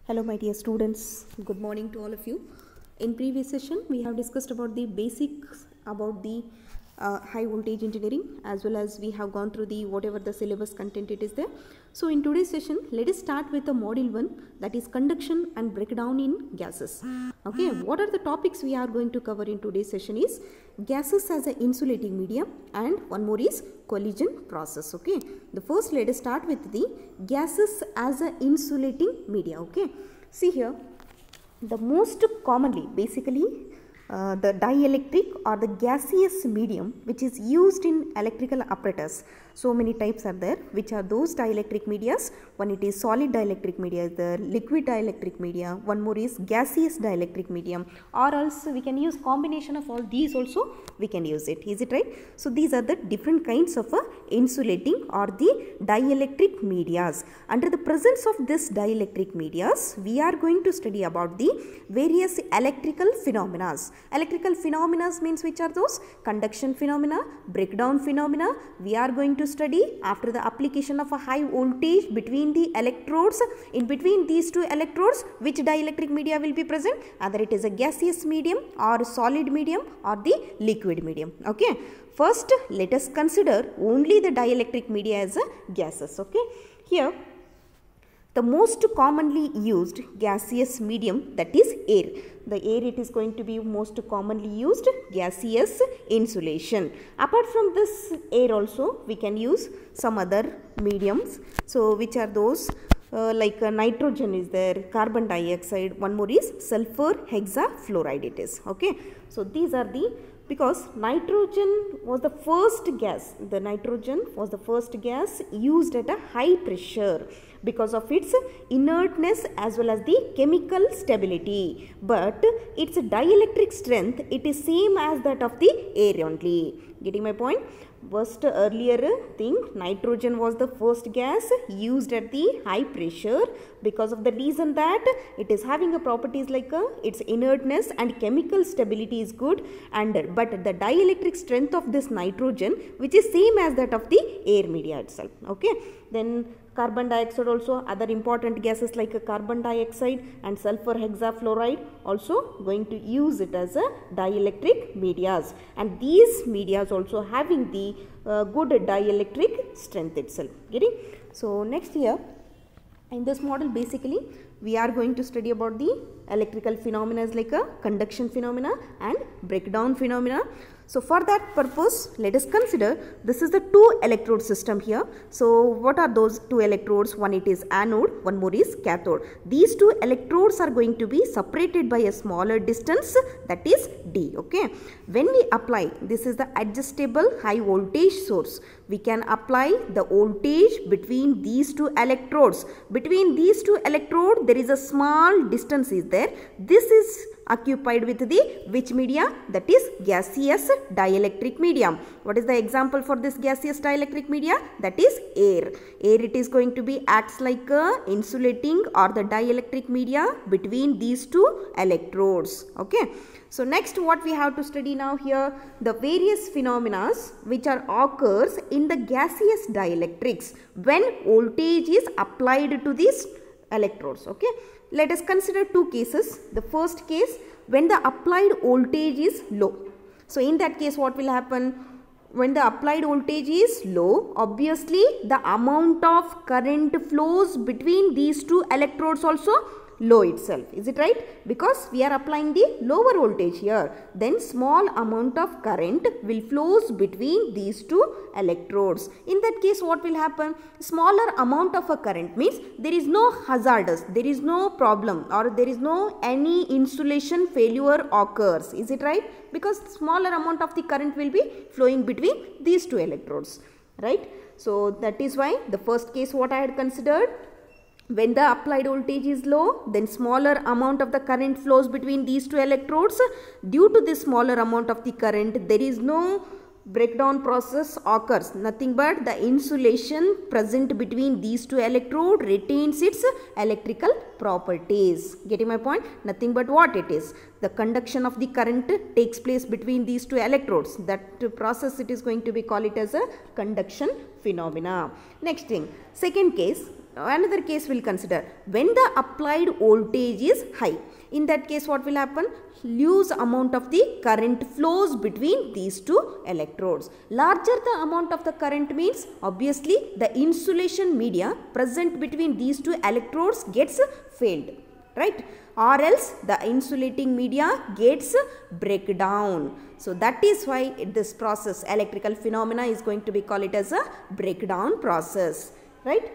Hello my dear students, good morning to all of you. In previous session we have discussed about the basics about the high voltage engineering, as well as we have gone through the whatever the syllabus content it is there. So in today's session let us start with the module 1, that is conduction and breakdown in gases. Okay, what are the topics we are going to cover in today's session is gases as an insulating medium, and one more is collision process. Okay, the first let us start with the gases as an insulating media. Okay, see here, the most commonly basically the dielectric or the gaseous medium which is used in electrical apparatus. So many types are there. Which are those dielectric medias? One, it is solid dielectric media, the liquid dielectric media. One more is gaseous dielectric medium, or else we can use combination of all these also we can use it. Is it right? So these are the different kinds of insulating or the dielectric medias. Under the presence of this dielectric medias, we are going to study about the various electrical phenomena. Electrical phenomena means which are those? Conduction phenomena, breakdown phenomena. We are going to study after the application of a high voltage between the electrodes. In between these two electrodes, which dielectric media will be present? Either it is a gaseous medium or solid medium or the liquid medium. Okay, first let us consider only the dielectric media as a gases. Okay, here the most commonly used gaseous medium, that is air. The air, it is going to be most commonly used gaseous insulation. Apart from this air also we can use some other mediums. So which are those? Like nitrogen is there, carbon dioxide, one more is sulfur hexafluoride it is. Okay, so these are the, because nitrogen was the first gas, the nitrogen was the first gas used at a high pressure because of its inertness as well as the chemical stability, but its dielectric strength, it is same as that of the air only. Getting my point? First earlier thing, nitrogen was the first gas used at the high pressure because of the reason that it is having a properties like its inertness and chemical stability is good, and but the dielectric strength of this nitrogen which is same as that of the air media itself. Okay, then carbon dioxide also, other important gases like carbon dioxide and sulfur hexafluoride also going to use it as a dielectric medias, and these medias also having the good dielectric strength itself. Getting? So next here in this model basically we are going to study about the electrical phenomena like a conduction phenomena and breakdown phenomena. So for that purpose let us consider this is the two electrode system here. So what are those two electrodes? One, it is anode, one more is cathode. These two electrodes are going to be separated by a smaller distance, that is D. Okay, when we apply, this is the adjustable high voltage source, we can apply the voltage between these two electrodes. Between these two electrodes there is a small distance is there. This is occupied with the which media? That is gaseous dielectric medium. What is the example for this gaseous dielectric media? That is air. Air, it is going to be acts like a insulating or the dielectric media between these two electrodes. Okay, so next what we have to study now here, the various phenomena which are occurs in the gaseous dielectrics when voltage is applied to these electrodes. Okay, let us consider two cases. The first case, when the applied voltage is low. So in that case what will happen? When the applied voltage is low, obviously the amount of current flows between these two electrodes also low itself. Is it right? Because we are applying the lower voltage here, then small amount of current will flows between these two electrodes. In that case what will happen? Smaller amount of a current means there is no hazardous, there is no problem, or there is no any insulation failure occurs. Is it right? Because smaller amount of the current will be flowing between these two electrodes, right? So that is why the first case what I had considered, when the applied voltage is low, then smaller amount of the current flows between these two electrodes. Due to this smaller amount of the current, there is no breakdown process occurs. Nothing but the insulation present between these two electrodes retains its electrical properties. Getting my point? Nothing but what it is? The conduction of the current takes place between these two electrodes. That process it is going to be called it as a conduction phenomena. Next thing, second case, another case we'll consider when the applied voltage is high. In that case, what will happen? Huge amount of the current flows between these two electrodes. Larger the amount of the current means obviously the insulation media present between these two electrodes gets failed, right? Or else the insulating media gets breakdown. So that is why this process, electrical phenomena, is going to be called it as a breakdown process, right?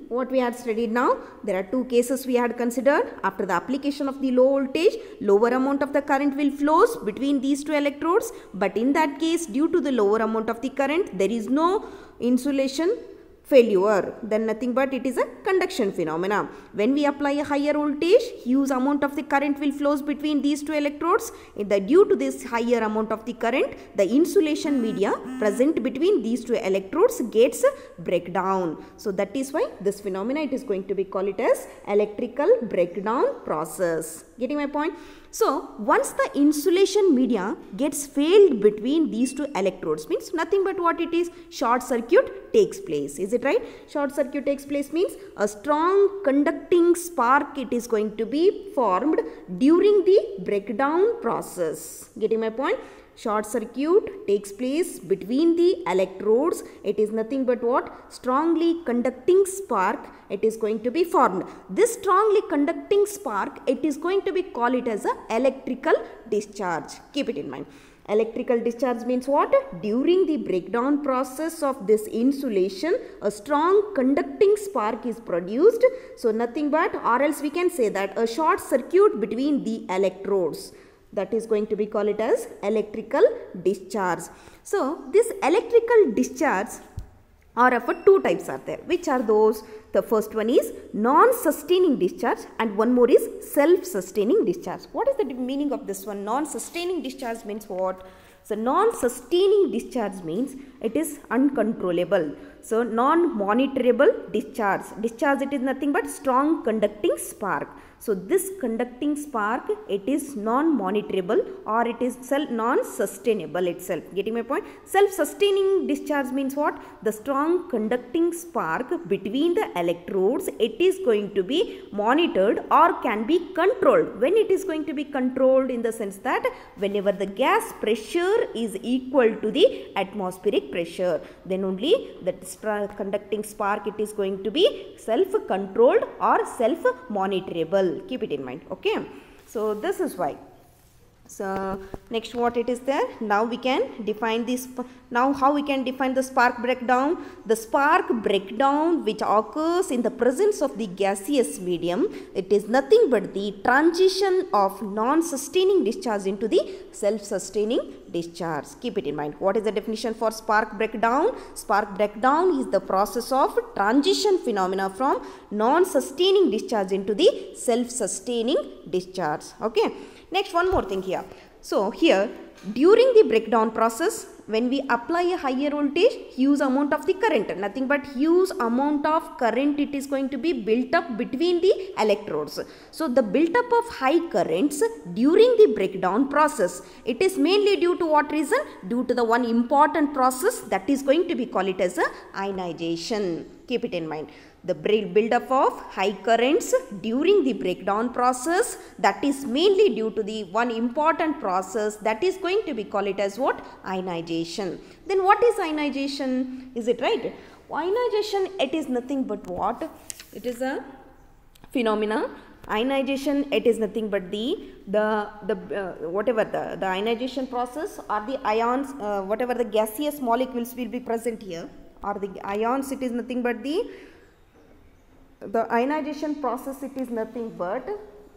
What we had studied now, there are two cases we had considered. After the application of the low voltage, lower amount of the current will flows between these two electrodes, but in that case, due to the lower amount of the current, there is no insulation failure, then nothing but it is a conduction phenomena. When we apply a higher voltage, huge amount of the current will flows between these two electrodes. Due to this higher amount of the current, the insulation media present between these two electrodes gets breakdown. So that is why this phenomena, it is going to be called it as electrical breakdown process. Getting my point? So once the insulation media gets failed between these two electrodes, means nothing but what it is, short circuit takes place. Is it right? Short circuit takes place means a strong conducting spark, it is going to be formed during the breakdown process. Getting my point? Short circuit takes place between the electrodes. It is nothing but what? Strongly conducting spark, it is going to be formed. This strongly conducting spark, it is going to be called it as a electrical discharge. Keep it in mind. Electrical discharge means what? During the breakdown process of this insulation, a strong conducting spark is produced. So nothing but, or else we can say that a short circuit between the electrodes, that is going to be called it as electrical discharge. So this electrical discharge are of two types are there. Which are those? The first one is non-sustaining discharge and one more is self-sustaining discharge. What is the meaning of this one? Non-sustaining discharge means what? So non-sustaining discharge means it is uncontrollable. So non-monitorable discharge. Discharge, it is nothing but strong conducting spark. So this conducting spark, it is non-monitorable or it is non-sustainable itself. Getting my point? Self-sustaining discharge means what? The strong conducting spark between the electrodes, it is going to be monitored or can be controlled. When it is going to be controlled, in the sense that whenever the gas pressure is equal to the atmospheric pressure, then only that conducting spark, it is going to be self-controlled or self-monitorable. Keep it in mind. Okay. So this is why. So next, what it is there? Now we can define this. Now how we can define the spark breakdown? The spark breakdown which occurs in the presence of the gaseous medium, it is nothing but the transition of non-sustaining discharge into the self-sustaining discharge. Keep it in mind. What is the definition for spark breakdown? Spark breakdown is the process of transition phenomena from non-sustaining discharge into the self-sustaining discharge. Okay. Next, one more thing here. So here, during the breakdown process, when we apply a higher voltage, huge amount of the current, nothing but huge amount of current, it is going to be built up between the electrodes. So the built up of high currents during the breakdown process, it is mainly due to what reason? Due to the one important process that is going to be called it as a ionization. Keep it in mind. The build-up of high currents during the breakdown process, that is mainly due to the one important process that is going to be called it as what? Ionization. Then what is ionization? Is it right? Ionization, it is nothing but what? It is a phenomena. Ionization, it is nothing but whatever the ionization process or the ions, whatever the gaseous molecules will be present here, or the ions, it is nothing but the ionization process, it is nothing but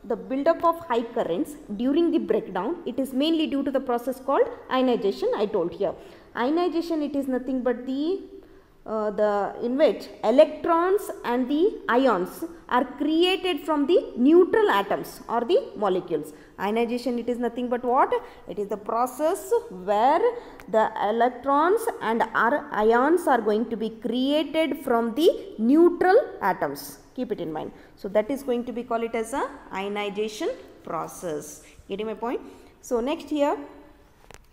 the buildup of high currents during the breakdown. It is mainly due to the process called ionization. I told here. Ionization, it is nothing but in which electrons and the ions are created from the neutral atoms or the molecules. Ionization, it is nothing but what? It is the process where the electrons and ions are going to be created from the neutral atoms. Keep it in mind. So that is going to be called it as a ionization process. Getting my point? So next here,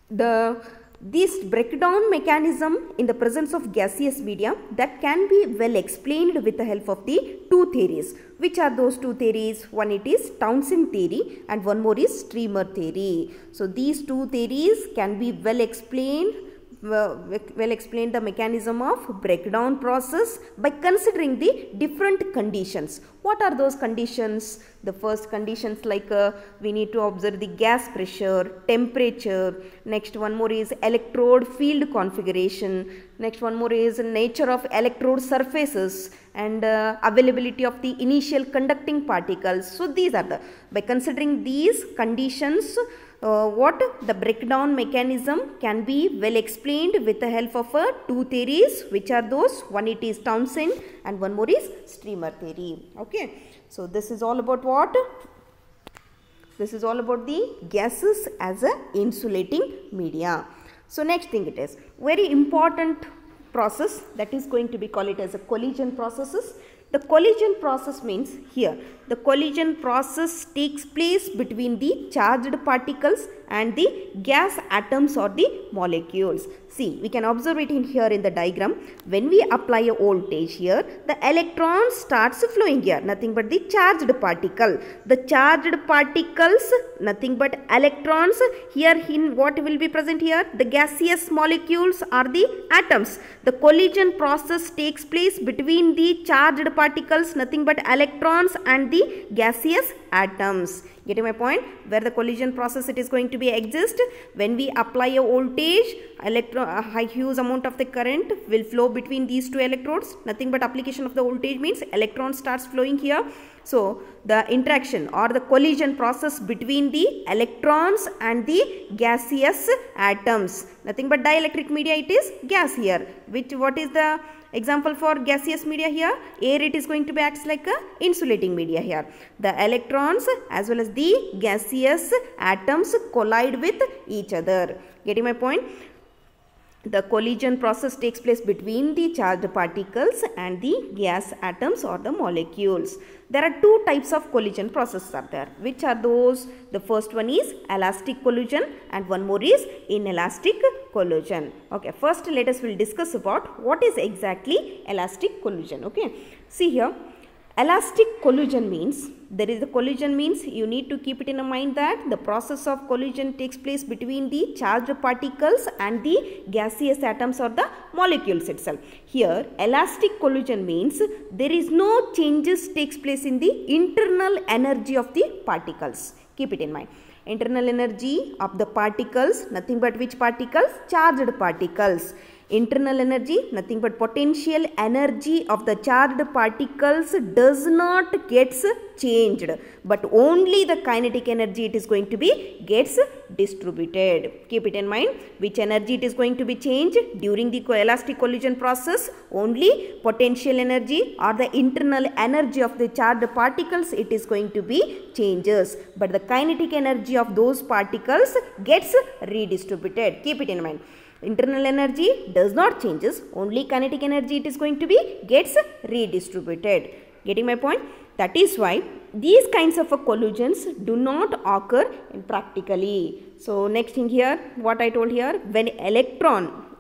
the this breakdown mechanism in the presence of gaseous media that can be well explained with the help of the two theories. Which are those two theories? One, it is Townsend theory, and one more is streamer theory. So these two theories can be well explained the mechanism of breakdown process by considering the different conditions. What are those conditions? The first conditions, like we need to observe the gas pressure, temperature. Next one more is electrode field configuration. Next one more is nature of electrode surfaces and availability of the initial conducting particles. So these are by considering these conditions, what the breakdown mechanism can be well explained with the help of two theories. Which are those? One, it is Townsend, and one more is streamer theory. Okay, so this is all about what? This is all about the gases as a insulating media. So next thing, it is very important process that is going to be called it as a collision processes. The collision process means here the collision process takes place between the charged particles and the gas atoms or the molecules. See, we can observe it in here in the diagram. When we apply a voltage here, the electron starts flowing here, nothing but the charged particle. The charged particles, nothing but electrons. Here in what will be present here? The gaseous molecules are the atoms. The collision process takes place between the charged particles, nothing but electrons, and the gaseous atoms. Getting my point? Where the collision process it is going to be exist? When we apply a voltage, a huge amount of the current will flow between these two electrodes. Nothing but application of the voltage means electron starts flowing here. So the interaction or the collision process between the electrons and the gaseous atoms, nothing but dielectric media, it is gas here. What is the example for gaseous media here? Air, it is going to be acts like a insulating media here. The electrons as well as the gaseous atoms collide with each other. Getting my point? The collision process takes place between the charged particles and the gas atoms or the molecules. There are two types of collision processes are there. Which are those? The first one is elastic collision and one more is inelastic collision. Okay, first let us will discuss about what is exactly elastic collision. Okay, see here, elastic collision means, there is a collision means you need to keep it in mind that the process of collision takes place between the charged particles and the gaseous atoms or the molecules itself. Here elastic collision means there is no changes takes place in the internal energy of the particles. Keep it in mind. Internal energy of the particles, nothing but which particles? Charged particles. Internal energy, nothing but potential energy of the charged particles does not gets changed, but only the kinetic energy it is going to be gets distributed. Keep it in mind. Which energy it is going to be changed during the elastic collision process? Only potential energy or the internal energy of the charged particles it is going to be changes, but the kinetic energy of those particles gets redistributed. Keep it in mind. Internal energy does not changes, only kinetic energy it is going to be gets redistributed. Getting my point? That is why these kinds of collisions do not occur in practically. So next thing here, what I told here,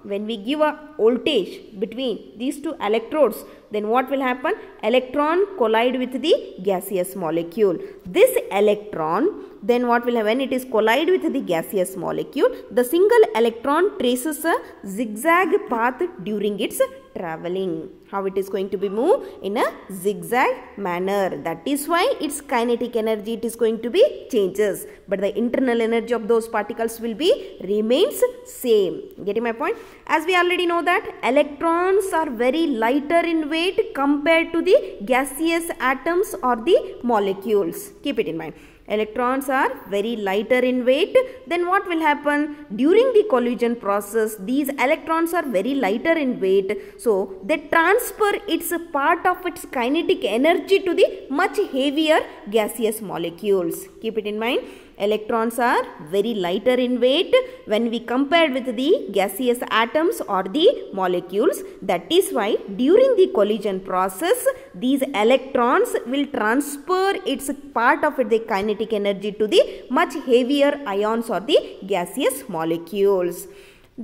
when we give a voltage between these two electrodes, then what will happen? Electron collide with the gaseous molecule. This electron, then what will happen? When it is collide with the gaseous molecule, the single electron traces a zigzag path during its traveling. How it is going to be moved? In a zigzag manner. That is why its kinetic energy it is going to be changes, but the internal energy of those particles will be remains same. Getting my point? As we already know that electrons are very lighter in weight compared to the gaseous atoms or the molecules. Keep it in mind. Electrons are very lighter in weight. Then what will happen? During the collision process, these electrons are very lighter in weight. So they transfer its part of its kinetic energy to the much heavier gaseous molecules. Keep it in mind. Electrons are very lighter in weight when we compare with the gaseous atoms or the molecules. That is why during the collision process, these electrons will transfer its part of the kinetic energy to the much heavier ions or the gaseous molecules.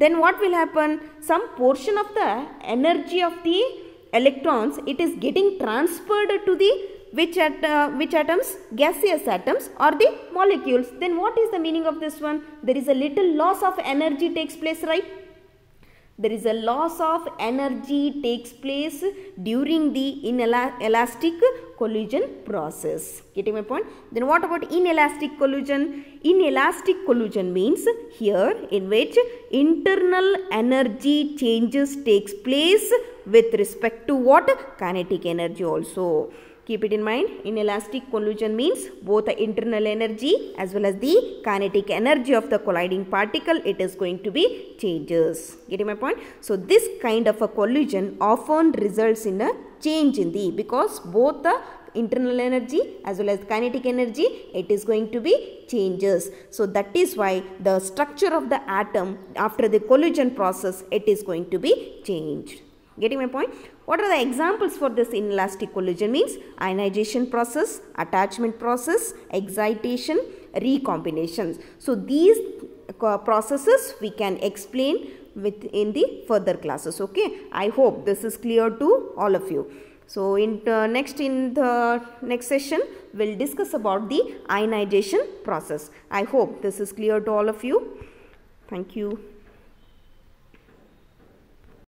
then what will happen? Some portion of the energy of the electrons, it is getting transferred to the which atoms? Gaseous atoms or the molecules. Then what is the meaning of this one? There is a little loss of energy takes place, right? There is a loss of energy takes place during the inelastic collision process. Getting my point? Then what about inelastic collision? Inelastic collision means here in which internal energy changes takes place with respect to what? Kinetic energy also. Keep it in mind, inelastic collision means both the internal energy as well as the kinetic energy of the colliding particle, it is going to be changes. Getting my point? So this kind of a collision often results in a change in the, because both the internal energy as well as kinetic energy, it is going to be changes. So that is why the structure of the atom after the collision process, it is going to be changed. Getting my point? What are the examples for this inelastic collision? Means ionization process, attachment process, excitation, recombinations. So these processes we can explain in the further classes. Okay, I hope this is clear to all of you. So in the next session we'll discuss about the ionization process. I hope this is clear to all of you. Thank you.